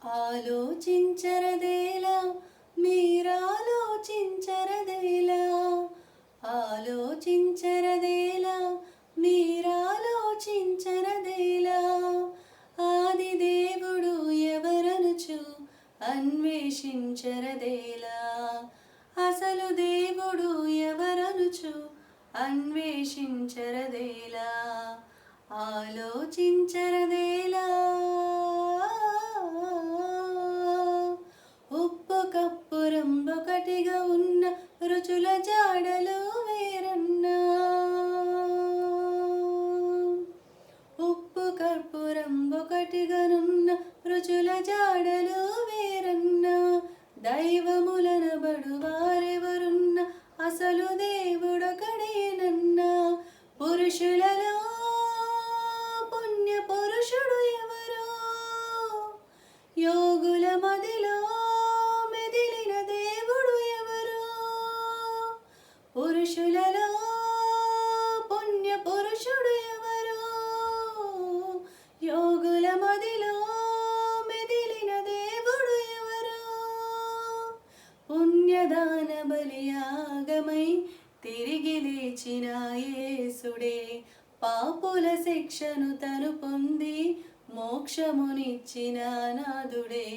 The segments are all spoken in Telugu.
ఆలోచించరదేలా మీరాలోచించరదేలా ఆలోచించరదేలా మీరాలోచించరదేలా ఆది దేవుడు ఎవరనుచు అన్వేషించరదేలా అసలు దేవుడు ఎవరనుచు అన్వేషించరదేలా ఆలోచించరదేలా ఉప్పు కప్పు రంబొకటిగా ఉన్న రుచుల జాడలు వేరన్నా ఉప్పు కప్పు రంబొకటిగానున్న రుచుల జాడలు వేరన్నా దైవములనబడు వారెవరున్న అసలు దేవుడొకడేనన్నా పురుషులలో పుణ్య పురుషుడు ఎవరో యోగుల మదిలో మెదిలిన దేవుడు ఎవరో పురుషులలో పుణ్య పురుషుడు ఎవరో యోగుల మదిలో మెదిలిన దేవుడు ఎవరో పుణ్యదాన బలియాగమై తిరిగి లేచిన యేసుడే పాపుల శిక్షను తను పొంది మోక్షమునిచ్చిన నాదుడే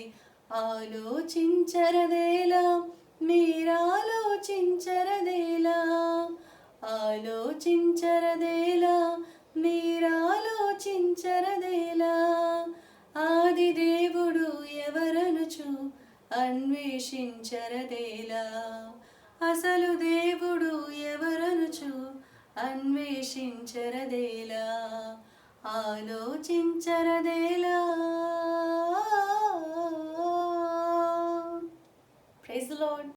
ఆలోచించరదేలా మీరాలోచించరదేలా ఆలోచించరదేలా మీరాలోచించరదేలా ఆది దేవుడు ఎవరనుచు అన్వేషించరదేలా అసలు దేవుడు ఎవరనుచు అన్వేషించరదేలా ఆలోచించరదేలా. Praise the lord.